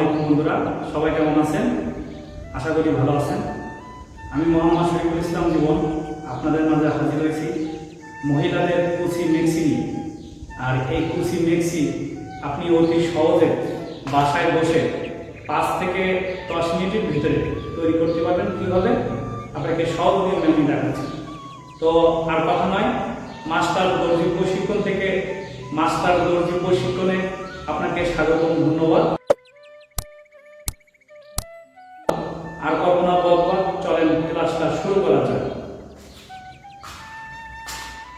আলাইকুম বন্ধুরা, সবাই কেমন আছেন? আশা করি ভালো আছেন। আমি মোহাম্মদ শরীফুল ইসলাম জীবন আপনাদের মাঝে হাজির হয়েছি মহিলাদের কুচি মেক্সি নিয়ে। আর এই কুচি মেক্সি আপনি অতি সহজে বাসায় বসে 5 থেকে 10 মিনিটের ভিতরে তৈরি করতে পারবেন। কীভাবে আপনাকে সহজ নিয়মে আমি দেখাচ্ছি। তো আর কথা নয়, মাস্টার দর্জি প্রশিক্ষণ থেকে মাস্টার দর্জি প্রশিক্ষণে আপনাকে স্বাগতম, ধন্যবাদ। আর কল্পনা বকবক, চলেন ক্লাসটা শুরু করা যাক।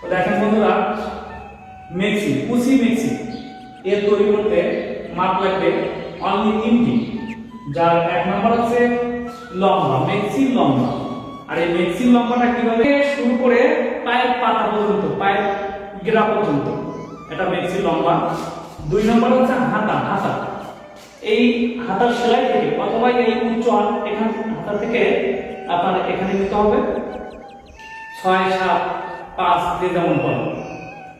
তো দেখেন বন্ধুরা, মেক্সি কুচি মেক্সি এর তৈরি করতে মাপ লাগবে অনলি 3টি, যার 1 নম্বর হচ্ছে লম্বা, মেক্সি লম্বা। আর এই মেক্সি লম্বাটা কিভাবে শুরু করে পায়ের পাতা পর্যন্ত, পায়ের গেরা পর্যন্ত, এটা মেক্সি লম্বা। 2 নম্বর হচ্ছে হাতা, হাতা এই হাতার সেলাই থেকে অথবা এই উচ্চ এখান হাতা থেকে আপনার এখানে নিতে হবে 6, 7, 5 যে যেমন পড়ে।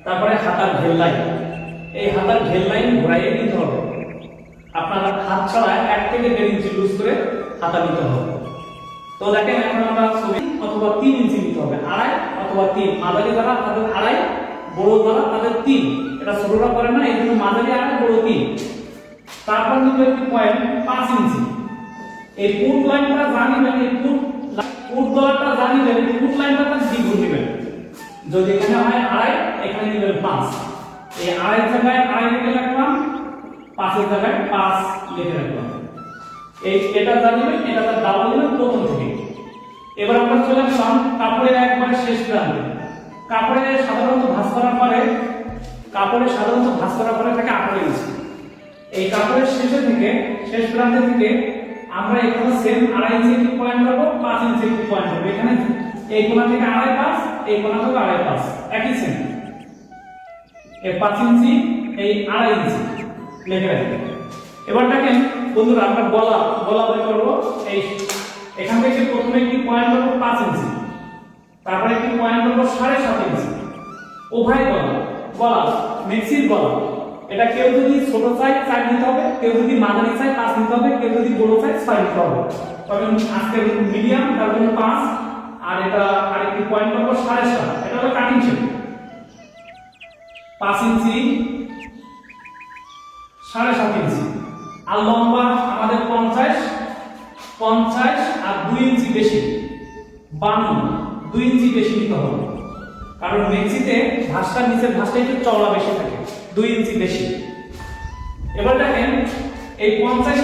তারপরে হাতার ঘের লাইন, এই হাতার ঘের লাইন ঘোরাইয়ে নিতে হবে। আপনার হাত ছাড়া 1 থেকে 1.5 ইঞ্চি লুজ করে হাতা নিতে হবে। তো দেখেন এখন আমরা ছবি অথবা 3 ইঞ্চি নিতে হবে, 2.5 অথবা 3। মাঝারি যারা তাদের 2.5, বড় যারা তাদের 3। এটা ছোটরা করে না, এই জন্য মাঝারি 2.5, বড় 3। তারপর নিতে একটি পয়েন্ট 5 ইঞ্চি। এই ফুট লাইনটা জানিবেন, এই ফুট ডলারটা জানিবেন, এই ফুট লাইনটা দ্বিগুণ নেবেন। যদি এখানে হয় 2.5, এখানে নেবেন 5। এই 2.5 জায়গায় 2.5 লিখে রাখলাম, 5 এর জায়গায় 5 লিখে রাখলাম। এটা জানিবেন, এটা ডাবল নেবেন প্রথম থেকে। এবার আমরা চলে গেলাম কাপড়ের একবারে শেষ প্রান্তে। কাপড়ে সাধারণত ভাঁজ করার পরে থাকে 18 ইঞ্চি। এই কাপড়ের শেষে থেকে শেষ প্রান্ত থেকে আমরা এখানে সেম 2.5 ইঞ্চি একটি পয়েন্ট পাবো, 5 ইঞ্চি একটি পয়েন্ট পাবো। এখানে এই কোণা থেকে 2.5, 5, এই কোণা থেকে 2.5, 5 একই সেম। এই 5 ইঞ্চি, এই 2.5 ইঞ্চি লিখে রাখবেন। এবার দেখেন বন্ধুরা, আমরা গলা বের করব। এই এখান থেকে প্রথমে একটি পয়েন্ট পাবো 5 ইঞ্চি, তারপরে একটি পয়েন্ট পাবো 7.5 ইঞ্চি। উভয় গলা মেক্সির গলা, এটা কেউ যদি ছোট চাই 4 নিতে হবে, কেউ যদি মাঝারি চাই 5 নিতে হবে, কেউ যদি বড় চাই 6 নিতে হবে। তবে আজকে মিডিয়াম, তার জন্য 5। আর এটা আরেকটি পয়েন্ট পাবো 7.5, এটা হলো কাটিং শেপ। 5 ইঞ্চি, 7.5 ইঞ্চি। আর লম্বা আমাদের 50 আর 2 ইঞ্চি বেশি, 52, 2 ইঞ্চি বেশি নিতে হবে। কারণ মেক্সিতে ভাঁজটা নিচের ভাঁজটা একটু চওড়া বেশি থাকে, 2 ইঞ্চি বেশি। এবার দেখেন এই 50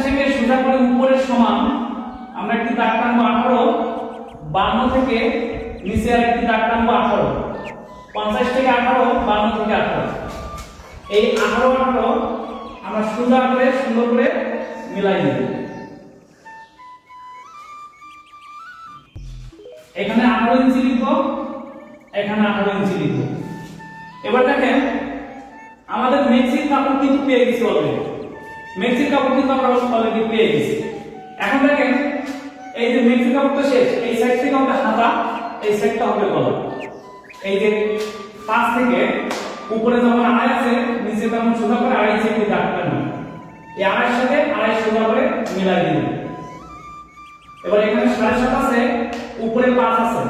থেকে সোজা করে উপরের সমান আমরা একটি দাগ টানবো 18। 52 থেকে নিচে আর একটি দাগ টানবো 18। 50 থেকে 18, 52 থেকে 18। এই 18 আমরা সোজা করে সুন্দর করে মিলাই দেব। এখানে 18 ইঞ্চি লিখবো, এখানে 18 ইঞ্চি লিখবো। এবার দেখেন আমাদের মেক্সির কাপড় কিন্তু পেয়ে গেছি অলরেডি। মেক্সির কাপড় কিন্তু আমরা অলরেডি পেয়ে গেছি। এখন দেখেন এই যে মেক্সির কাপড়টা শেষ, এই সাইড থেকে হবে হাতা, এই সাইডটা হবে গলা। এই যে 5 থেকে উপরে যখন 2.5 আছে, নিচে তখন সোজা করে 2.5 ইঞ্চি দাগ টানবেন। এই 2.5 সাথে 2.5 সোজা করে মিলাই দিবেন। এবার এখানে 7.5 আছে, উপরে 5 আছে,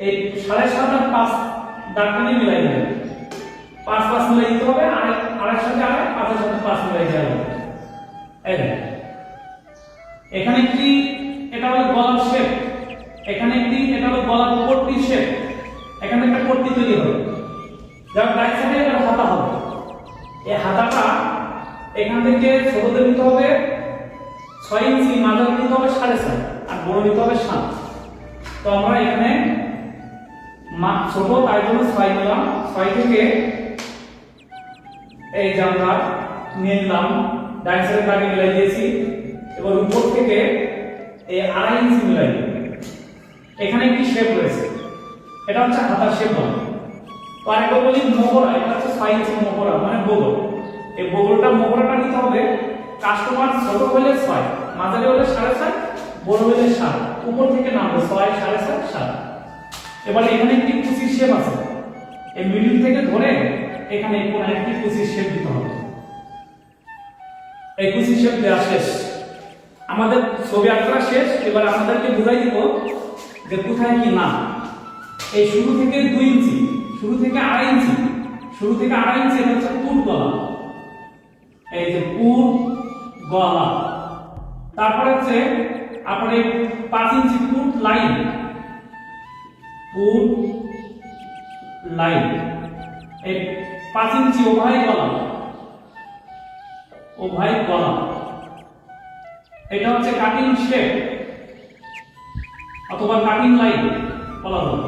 এই 7.5 আর 5 দাগ টেনে মিলাই দিবেন। 5, 5 মিলাই দিতে হবে, আর 2.5 সাথে 2.5, 5 এর সাথে 5 মিলাই দিতে হবে। এখানে কি এটা হলো গলার শেপ, এখানে কি এটা হলো গলার পট্টি শেপ, এখানে একটা পট্টি তৈরি হবে। যখন রাইট সাইডে এটা হাতা হবে, এই হাতাটা এখান থেকে ছোটদের নিতে হবে 6 ইঞ্চি, মাঝারি নিতে হবে 7.5, আর বড় নিতে হবে 7। তো আমরা এখানে ছোট, তাই জন্য 6 নিলাম। 6 থেকে এই যে আমরা নিয়ে নিলাম, ডান সাইডের দাগে মিলাই দিয়েছি। এবার উপর থেকে এই 2.5 ইঞ্চি মিলাই দিই। এখানে একটি শেপ রয়েছে, এটা হচ্ছে হাতার শেপ বলে। তো আরেকটা বলি মোহরা, এটা হচ্ছে 6 ইঞ্চি মোহরা, মানে বগল। এই মোহরাটা নিতে হবে কাস্টমার ছোট হলে 6, মাঝারি হলে 7.5, বড় হলে 7। উপর থেকে নামবে 6, 7.5, 7। এবার এখানে একটি কুচির শেপ আছে, এই মিডল থেকে ধরে এখানে কোন একটি কুচির শেপ দিতে হবে। 21 হিসেব দেওয়া শেষ, আমাদের ছবি আঁকা শেষ। এবার আপনাদেরকে বুঝাই দিব যে কোথায় কি না। এই শুরু থেকে 2 ইঞ্চি, শুরু থেকে 2.5 ইঞ্চি, শুরু থেকে 2.5 ইঞ্চি এটা হচ্ছে পুট গলা, এই যে পুট গলা। তারপরে হচ্ছে আপনার এই 5 ইঞ্চি পুট লাইন, পুট লাইন, এই 5 ইঞ্চি ওভাই গলা, ওভাই গলা। এটা হচ্ছে কাটিং শেপ অথবা কাটিং লাইন বলা হয়।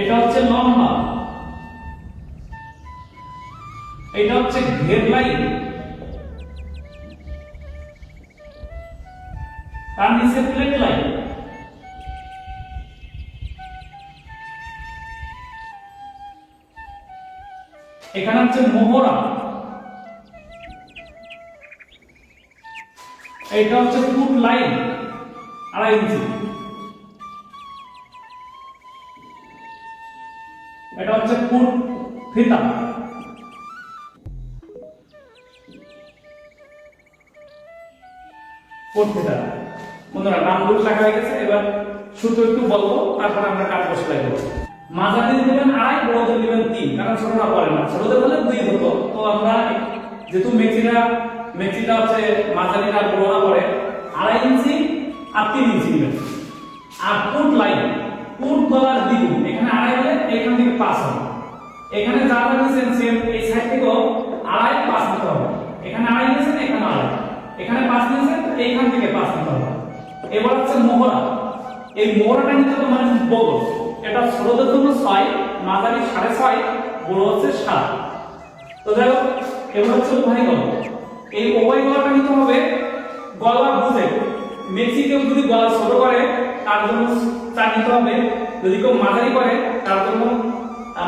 এটা হচ্ছে লম্বা, এটা হচ্ছে ঘের লাইন, তার নিচে প্লেট লাইন। এখানে হচ্ছে মোহরা, এটা হচ্ছে ফুট লাইন 2.5 ইঞ্চি, এটা হচ্ছে ফুট ফিতা। ফুট ফিতা বন্ধুরা নামগুলো লেখা হয়ে গেছে। এবার সূত্র একটু বলবো, তারপর আমরা কাজ বসে দেবো। মাঝারি দিবেন 2.5, বড়দের দিবেন 3, কারণ ছোটরা পড়ে না, ছোটদের হলে 2 হতো। তো আমরা যেহেতু মেক্সিটা হচ্ছে মাঝারিটা বড়রা পড়ে 2.5 ইঞ্চি আর 3 ইঞ্চি দিবেন। আর ফুট লাইন, ফুট গলার দ্বিগুণ, এখানে 2.5 হলে এখান থেকে 5 হবে। এখানে যা দিয়েছেন সেম এই সাইড থেকেও 2.5 5 নিতে হবে। এখানে 2.5 দিয়েছেন, এখানে 2.5, এখানে 5 দিয়েছেন, এইখান থেকে 5 নিতে হবে। এবার হচ্ছে মোহরা, এই মোহরাটা নিতে হবে মানে বড়। এটা ছোটদের জন্য 6, মাঝারি 6.5, বড় হচ্ছে 7। তো দেখো এবার হচ্ছে উভয় গলা, এই উভয় গলাটা নিতে হবে গলা বুঝে। মেক্সি কেউ যদি গলা ছোট করে তার জন্য 4 নিতে হবে, যদি কেউ মাঝারি করে তার জন্য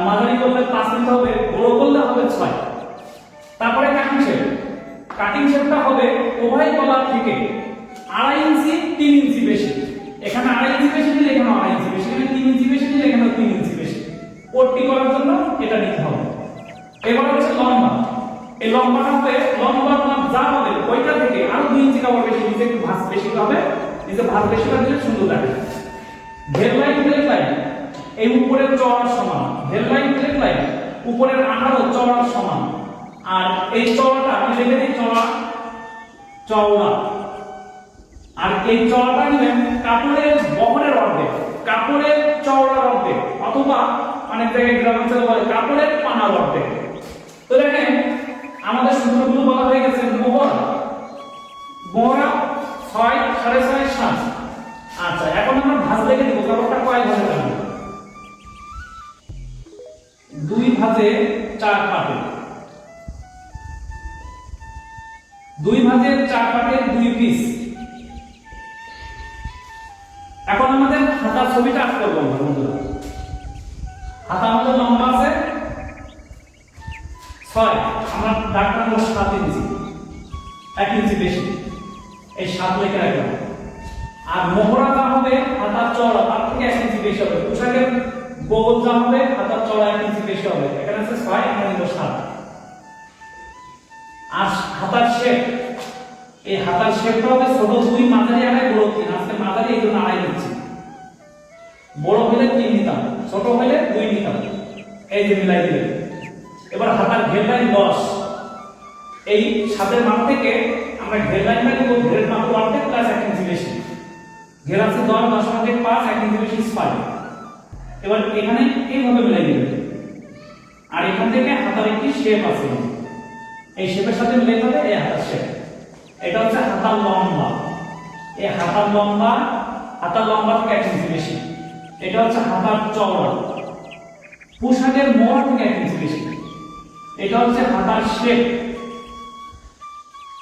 মাঝারি করলে 5 নিতে হবে, বড় করলে হবে 6। তারপরে কাটিং শেপটা হবে উভয় গলা থেকে 2.5 ইঞ্চি 3 ইঞ্চি বেশি। এখানে 2.5 ইঞ্চি বেশি দিলে এখানে 2.5 ইঞ্চি বেশি, এখানে 3 ইঞ্চি বেশি দিলে এখানে 3 ইঞ্চি বেশি। পট্টি করার জন্য এটা নিতে হবে। এবার হচ্ছে লম্বা, এই লম্বাটা হবে লম্বার মাপ যা হবে ওইটা থেকে আরো 2 ইঞ্চি কাপড় বেশি, নিচে একটু ভাঁজ বেশি হবে, নিচে ভাঁজ বেশি দিলে সুন্দর লাগে। হেড লাইন প্লেট লাইন এই উপরের চওড়ার সমান, হেড লাইন প্লেট লাইন উপরের আঠারো চওড়ার সমান। আর এই চওড়াটা আমি লিখে দিই চওড়া। আর এই চওড়াটা নেবেন কাপড়ের বহরের অর্ধেক, কাপড়ের চওড়ার অর্ধেক, অথবা অনেক জায়গায় গ্রামাঞ্চলে বলে কাপড়ের পানার অর্ধেক। তো দেখেন আমাদের সূত্রগুলো বলা হয়ে গেছে। মোহরা 6, 6.5, 7। আচ্ছা এখন আমরা ভাঁজ লিখে দেব। কাপড়টা কয় ভাঁজে লাগবে? 2 ভাঁজে 4 পাটে, 2 ভাঁজে 4 পাটে 2 পিস। এখন আমাদের হাতার ছবিটা আঁকতে হবে বন্ধুরা। হাতা আমাদের লম্বা আছে 6, আমরা দাগটা নেব 7 ইঞ্চি, 1 ইঞ্চি বেশি, এই 7 লিখে রাখলাম। আর মোহরা যা হবে হাতার চওড়া তার থেকে 1 ইঞ্চি বেশি হবে। পোশাকের বগল যা হবে হাতার চওড়া 1 ইঞ্চি বেশি হবে। এখানে আছে 6, এখানে হলো 7। আর হাতার শেপ, এই হাতার শেপটা হবে ছোট 2, মাঝারি 2.5, বড় 3। আজকে মাঝারি এই জন্য 2.5 নিচ্ছি, বড় হলে 3 নিতাম, ছোট হলে 2 নিতাম। এই যে মিলাই দিলেন। এবার হাতার ঘের লাইন 10, এই 7 মাপ থেকে আমরা ঘের লাইন মানে ঘেরের মাপ অর্ধেক প্লাস 1 ইঞ্চি বেশি। ঘের আছে 10, 10 অর্ধেক 5, 1 ইঞ্চি বেশি 6। এবার এখানে এইভাবে মিলাই দিবেন। আর এখান থেকে হাতার একটি শেপ আছে, এই শেপের সাথে মিলাই হবে এই হাতার শেপ। এটা হচ্ছে হাতার লম্বা, এই হাতার লম্বা থেকে 1 ইঞ্চি বেশি। এটা হচ্ছে হাতার চওড়া, পোশাকের মোহর থেকে 1 ইঞ্চি বেশি। এটা হচ্ছে হাতার শেপ,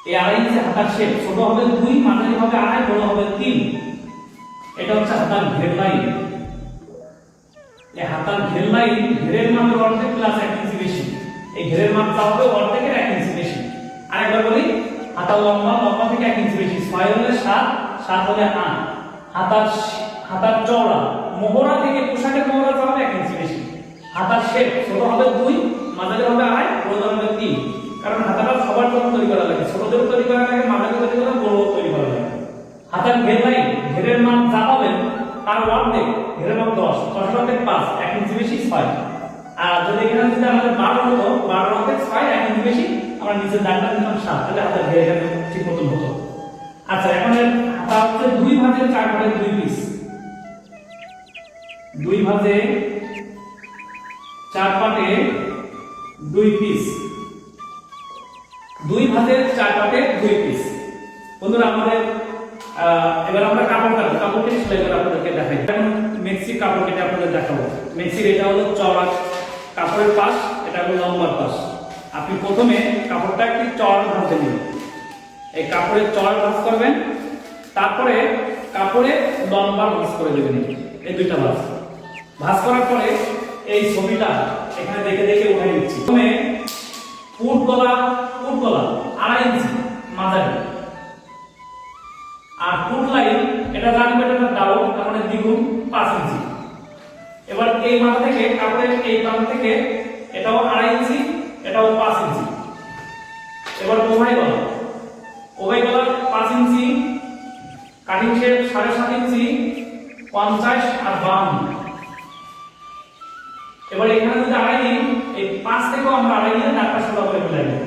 এই 2.5 ইঞ্চি হাতার শেপ, ছোট হবে 2, মাঝারি হবে 2.5, বড় হবে 3। এটা হচ্ছে হাতার ঘের লাইন, এই হাতার ঘের লাইন ঘেরের মাপের অর্ধেক প্লাস 1 ইঞ্চি বেশি। এই ঘেরের মাপ যা হবে অর্ধেকের 1 ইঞ্চি বেশি। আরেকবার বলি, হাতার লম্বা থেকে 1 ইঞ্চি বেশি, 6 হলে 7, 7 হলে 8। হাতার চওড়া মোহরা থেকে পোশাকের মোহরা হবে 1 ইঞ্চি বেশি। হাতার শেপ ছোট হবে 2, মাঝারি হবে 2.5, বড় হবে 3। ছোট তৈরি করা লাগে, মাঝারি তৈরি করা, বড় তৈরি করা লাগে। হাতার ঘের লাইন, ঘেরের মান যা পাবেন তার অর্ধেক, ঘেরের মান 10, 10 এর অর্ধেক 5, 1 ইঞ্চি বেশি 6। আর যদি এখানে যদি আমাদের 12 হতো, 12 এর অর্ধেক 6, 1 ইঞ্চি বেশি, আমরা নিচের দাগটা দিতাম 7, তাহলে হাতার ঘের এখানে ঠিক মতন হতো। আচ্ছা, এখন হাতা হচ্ছে 2 ভাঁজে 4 পাটের 2 পিস, 2 ভাঁজে 4 পাটে 2 পিস, 2 ভাঁজে 4 পাটে 2 পিস। বন্ধুরা আমাদের এবার আমরা কাপড় কাটবো, কাপড় কেটে সেলাই করে আপনাদেরকে দেখাই। এখন মেক্সি কাপড় কেটে আপনাদের দেখাবো। মেক্সির এটা হলো চওড়া কাপড়ের পাশ, এটা হলো লম্বার পাশ। আপনি প্রথমে কাপড়টা একটু চওড়া ভাঁজে নেবেন, এই কাপড়ের চওড়া ভাঁজ করবেন, তারপরে কাপড়ে লম্বা ভাঁজ করে দেবেন, এই দুইটা ভাঁজ। ভাঁজ করার পরে এই ছবিটা এখানে দেখে দেখে উঠাই দিচ্ছি। প্রথমে পুট গলা 2.5 ইঞ্চি মাঝারি, আর পুট লাইন এটা জানবে, এটা ডাউন, তার মানে দ্বিগুণ 5 ইঞ্চি। এবার এই মাথা থেকে কাপড়ের এই প্রান্ত থেকে এটাও 2.5 ইঞ্চি, এটাও 5 ইঞ্চি। এবার ওভাই গলা 5 ইঞ্চি, কাটিং শেপ 7.5 ইঞ্চি, 50 আর 52। এবার এখানে যদি 2.5 নিই, এই 5 থেকেও আমরা 2.5 নিয়ে দাগটা সোজা করে মিলাই দেব।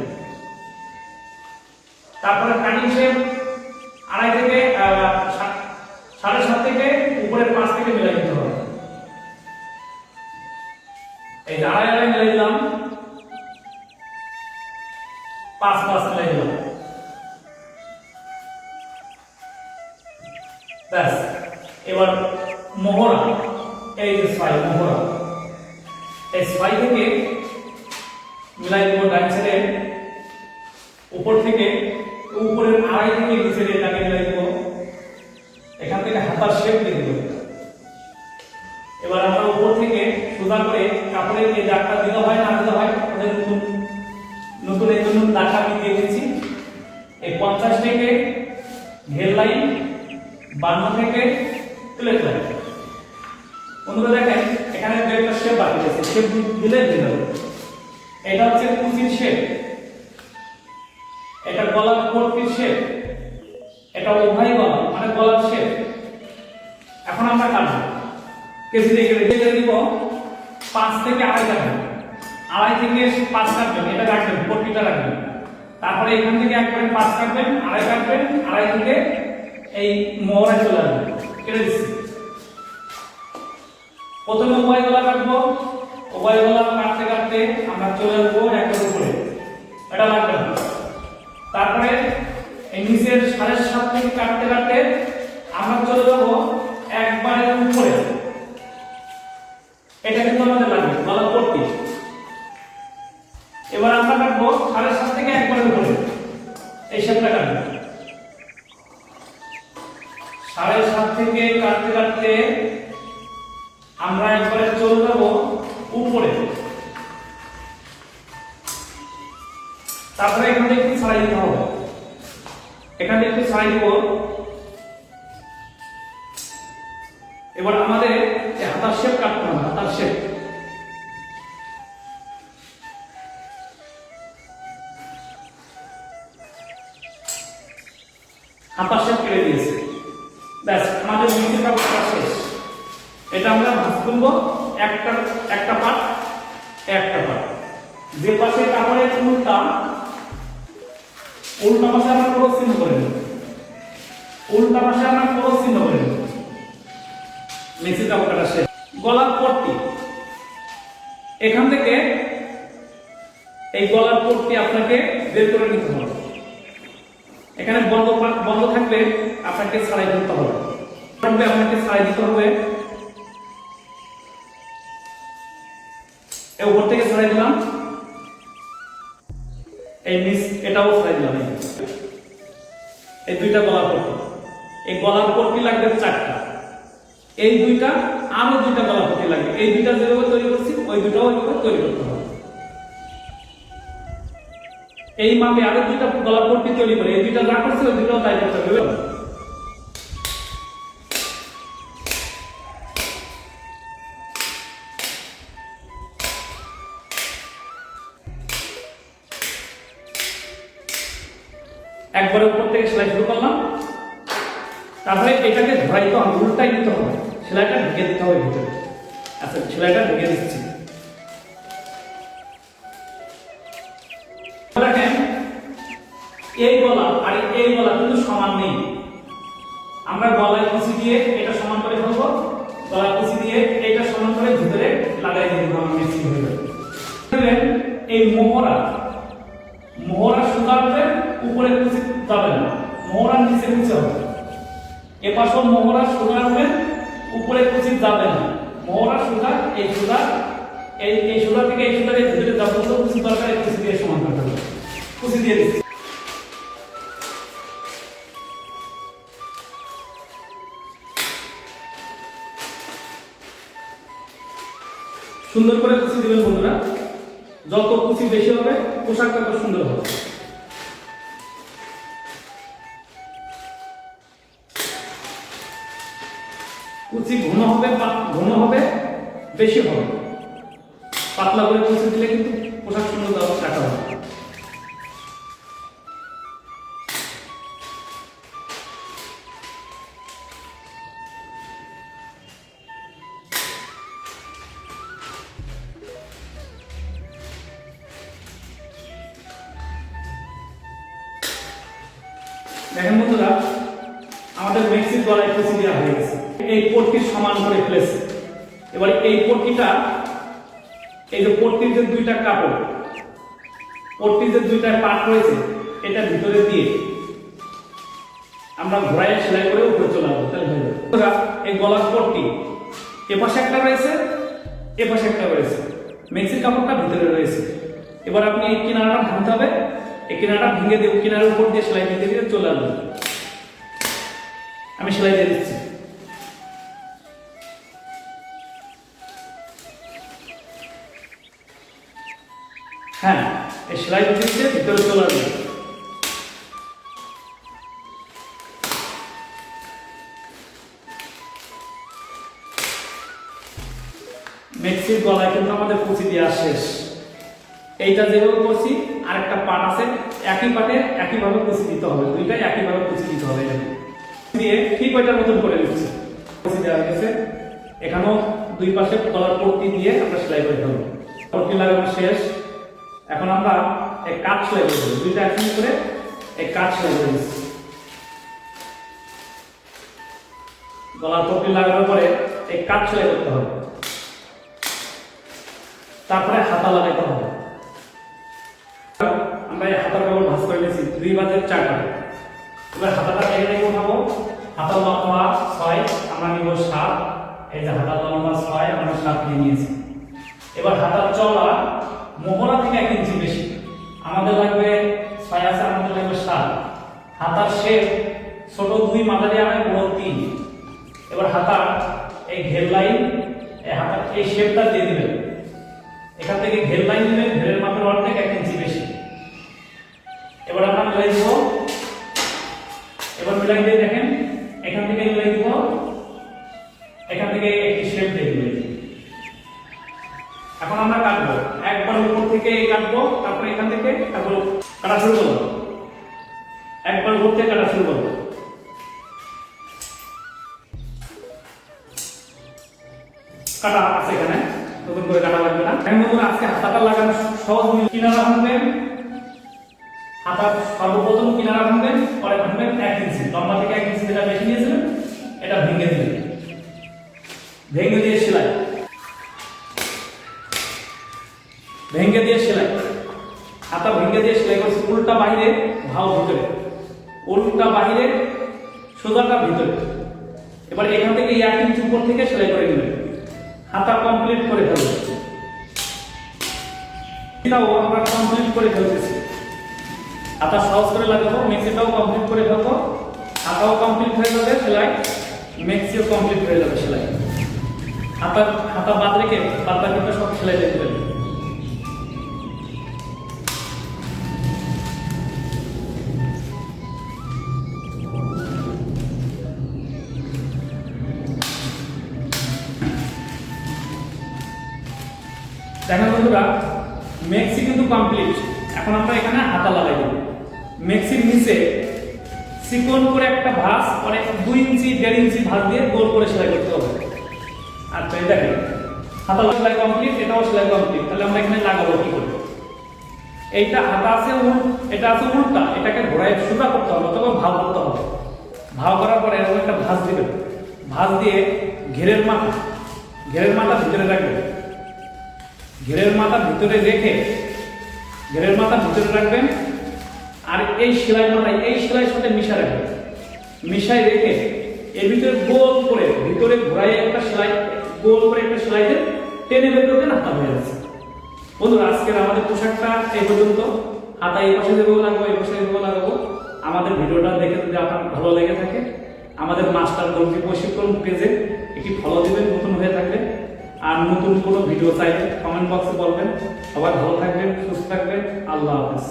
তারপরে কাটিং শেপ 2.5 থেকে 7.5 থেকে উপরের 5 থেকে মিলাই দিতে হবে। এই 2.5 মিলাই দিলাম, 5 মিলাই দিলাম, ব্যাস। এবার মোহরা, এই যে মোহরা, এই 6 থেকে মিলাই দেব ডান সাইডে, উপর থেকে উপরের 2.5 থেকে নিচের এটাকে মিলাই দেব, এখান থেকে হাতার শেপ দিয়ে দেব। এবার আমরা উপর থেকে সোজা করে কাপড়ের এই দাগটা দিতে হয় না দিতে হয়, আমাদের নতুন এই জন্য দাগটা আমি দিয়ে দিচ্ছি। এই 50 থেকে ঘের লাইন, 52 থেকে প্লেট লাইন। বন্ধুরা দেখেন এখানে একটা শেপ বাকি আছে, শেপ দিলে দিতে হবে। এটা হচ্ছে কুচির শেপ, এটা গলার কোটির শেপ, এটা ওভাই গলা মানে গলার শেপ। এখন আমরা কাটবো, কেসি দেখে রেখে দিব। 5 থেকে 2.5 কাটবেন, 2.5 থেকে 5 কাটবেন, এটা রাখবেন, কোটিটা রাখবেন। তারপরে এখান থেকে একবারে 5 কাটবেন, 2.5 কাটবেন, 2.5 থেকে এই মোহরা চলে আসবে, কেটে দিচ্ছি। প্রথমে উভয় গলা কাটবো, উভয় গলা কাটতে কাটতে আমরা চলে আসবো একের উপরে, এটা লাগবে না। তারপরে এই নিচের 7.5 থেকে কাটতে কাটতে আমরা চলে যাবো একবারে উপরে, এটা কিন্তু আমাদের লাগবে গলা পট্টি। এবার আমরা কাটবো 7.5 থেকে একবারে উপরে, এই শেপটা কাটবো। 7.5 থেকে কাটতে কাটতে আমরা একবারে চলে যাব উপরে, তারপরে এখানে একটু ছাড়াই দিতে হবে, এখানে একটু ছাড়াই দিব। এবার আমাদের হাতার শেপ কাটতে হবে, হাতার শেপ। হাতার শেপ কেটে দিয়েছে, ব্যাস আমাদের নিচের কাপড়টা শেষ। এটা আমরা ভাঁজ করব, একটা পাট, যে পাশে কাপড়ের উল্টা পাশে আমরা ক্রস চিহ্ন করে দেব, উল্টা পাশে আমরা ক্রস চিহ্ন করে দেব। মেক্সি কাপড়টা শেষ। গলার পট্টি, এখান থেকে এই গলার পট্টি আপনাকে বের করে নিতে হবে। এখানে বন্ধ থাকলে আপনাকে ছাড়াই করতে হবে, আপনাকে ছাড়াই দিতে হবে। উপর থেকে ছাড়াই দিলাম, এই নিচ এটাও ছাড়াই দিলাম। এই দুইটা গলার পট্টি, এই গলার পট্টি লাগবে 4টা, এই দুইটা আরো 2টা গলার পট্টি লাগবে। এই দুইটা যেভাবে তৈরি করছি ওই দুটাও ওইভাবে তৈরি করতে হবে। এই মাপে আরো 2টা গলার পট্টি তৈরি করে এই দুইটা যা করছে ওই দুটাও তাই করতে হবে। একবারে উপর থেকে সেলাই শুরু করলাম, তারপরে এটাকে ধরাইতে হবে, উল্টাই দিতে হবে, সেলাইটা ঢেকে দিতে হবে ভিতরে। আচ্ছা, সেলাইটা ঢেকে দিচ্ছি। দেখেন এই গলা আর এই গলা কিন্তু সমান নেই। আমরা গলায় কুচি দিয়ে এটা সমান করে ফেলবো, গলায় কুচি দিয়ে এটা সমান করে ভিতরে লাগাই দিয়ে দেবো, আমরা মেশিন হয়ে যাবে। এই মোহরা সুতাতে উপরে কুচি যাবে না, মোহরার নিচে কুচি হবে। এ পাশেও মোহরা সুতা হবে, উপরে কুচি যাবে না। মোহরা সুতা এই সুতা এই সুতা থেকে এই সুতার ভিতরে যাবতীয় কুচি দরকার, এই কুচি দিয়ে সমান করতে হবে। কুচি দিয়ে দিচ্ছি। সুন্দর করে কুচি দিবেন বন্ধুরা, যত কুচি বেশি হবে পোশাকটা তত সুন্দর হবে। কুচি ঘন হবে বেশি হবে, পাতলা করে কুচি দিলে কিন্তু পোশাক সুন্দর দেখা হবে। দেখেন বন্ধুরা, আমাদের মেক্সির গলায় কুচি দেওয়া হয়ে গেছে, এই পট্টি সমান করে ফেলেছে। এবার এই পট্টিটা, এই যে পট্টির যে দুইটা কাপড়, পট্টির যে দুইটা পাট রয়েছে, এটা ভিতরে দিয়ে আমরা ঘোরায় সেলাই করে উপরে চলে আসবো, তাহলে হয়ে যাবে। এই গলার পট্টি এপাশে একটা রয়েছে, এপাশে একটা রয়েছে, মেক্সির কাপড়টা ভিতরে রয়েছে। এবার আপনি এই কিনারাটা ভাঙতে হবে, এই কিনারাটা ভেঙে দিয়ে কিনারের উপর দিয়ে সেলাই দিতে দিয়ে চলে আসবে। আমি সেলাই দিয়ে দিচ্ছি। হ্যাঁ, এই সেলাই দিতে দিয়ে ভিতরে চলে আসবে। মেক্সির গলায় কিন্তু আমাদের কুচি দেওয়া শেষ। এইটা যেভাবে করছি, আরেকটা পাট আছে, একই পাটে একইভাবে কুচি দিতে হবে, দুইটাই একইভাবে কুচি দিতে হবে। দিয়ে ঠিক ওইটার মতন করে দিচ্ছি। কুচি দেওয়া গেছে, এখানেও দুই পাশে গলার পট্টি দিয়ে আমরা সেলাই করে ফেলবো। পট্টি লাগানো শেষ, এখন আমরা এই কাট সেলাই করে দেবো, দুইটা একসঙ্গে করে এই কাট সেলাই করে দিচ্ছি। গলার পট্টি লাগানোর পরে এই কাট সেলাই করতে হবে, তারপরে হাতা লাগাইতে হবে। আমরা এই হাতার কাপড় ভাঁজ করে নিয়েছি 2 বাজে 4 টাকা। এবার হাতাটা এখানে উঠাবো, হাতার লম্বা 6, আমরা নিব 7। এই যে হাতার লম্বা 6, আমরা 7 নিয়ে নিয়েছি। এবার হাতার চওড়া মোহরা থেকে 1 ইঞ্চি বেশি, আমাদের লাগবে 6 আছে, আমাদের লাগবে 7। হাতার শেপ ছোট 2, মাঝারি আড়াই, বড় 3। এবার হাতার এই ঘের লাইন, এই হাতার এই শেপটা দিয়ে দিবেন। এখান থেকে ঘের লাইন দিবেন, ঘেরের মাপের অর্ধেক 1 ইঞ্চি বেশি। এবার আমরা মিলাই দিব, এবার মিলাই দিয়ে দেখেন, এখান থেকে মিলাই দিব, এখান থেকে একটি শেপ দিয়ে দিব। এখন আমরা কাটবো, একবার উপর থেকে কাটবো, তারপর এখান থেকে তারপর কাটা শুরু করব। একবার উপর থেকে কাটা শুরু করব। কাটা আছে এখানে, নতুন করে কাটা লাগবে না। এখন বন্ধুরা, আজকে হাতাটা লাগানো সহজ নিয়ম। কিনারা ভাঙবেন, হাতা সর্বপ্রথম কিনারা ভাঙবেন, পরে ভাঙবেন 1 ইঞ্চি, লম্বা থেকে 1 ইঞ্চি যেটা বেশি নিয়েছিলেন এটা ভেঙে দিবেন। ভেঙে দিয়ে সেলাই, ভেঙে দিয়ে সেলাই, হাতা ভেঙে দিয়ে সেলাই করছি। উল্টা বাহিরে, ভাও ভিতরে, উল্টা বাহিরে, সোজাটা ভিতরে। এবার এখান থেকে 1 ইঞ্চি উপর থেকে সেলাই করে নেবেন, হাতা কমপ্লিট করে ফেলবেন। এটাও আমরা কমপ্লিট করে ফেলতেছি। হাতা সহজ করে লাগাবো, মেক্সিটাও কমপ্লিট করে ফেলবো, হাতাও কমপ্লিট হয়ে যাবে সেলাই, মেক্সিও কমপ্লিট হয়ে যাবে সেলাই। হাতা বাদ রেখে বাদ বাকিটা সব সেলাই দিয়ে দেবেন। দেখেন বন্ধুরা, মেক্সি কিন্তু কমপ্লিট। এখন আমরা এখানে হাতা লাগাই দেব। মেক্সির নিচে চিকন করে একটা ভাঁজ অনেক 2 ইঞ্চি 1.5 ইঞ্চি ভাঁজ দিয়ে গোল করে সেলাই করতে হবে। আচ্ছা এই দেখেন হাতা সেলাই কমপ্লিট, এটাও সেলাই কমপ্লিট। তাহলে আমরা এখানে লাগাবো কি করে? এইটা হাতা আছে এটা আছে উল্টা, এটাকে ঘোরায় সোজা করতে হবে অথবা ভাঁজ করতে হবে। ভাঁজ করার পরে এরকম একটা ভাঁজ দিবেন, ভাঁজ দিয়ে ঘেরের মাথা ভিতরে রাখবেন, ঘেরের মাথা ভিতরে রেখে ঘেরের মাথা ভিতরে রাখবেন। আর এই সেলাই মাথায় এই সেলাইয়ের সাথে মিশা রাখবেন, মিশাই রেখে এর ভিতরে গোল করে ভিতরে ঘোরায় একটা সেলাই, গোল করে একটা সেলাই দিয়ে টেনে বের করতে হাতা হয়ে যাচ্ছে। বন্ধুরা আজকের আমাদের পোশাকটা এই পর্যন্ত। হাতা এই পাশে যেভাবে লাগাবো এই পাশে যেভাবে লাগাবো। আমাদের ভিডিওটা দেখে যদি আপনার ভালো লেগে থাকে আমাদের মাস্টার দর্জি প্রশিক্ষণ পেজে একটি ফলো দিবেন নতুন হয়ে থাকলে। আর নতুন কোনো ভিডিও চাইলে কমেন্ট বক্সে বলবেন। সবাই ভালো থাকবেন, সুস্থ থাকবেন। আল্লাহ হাফেজ।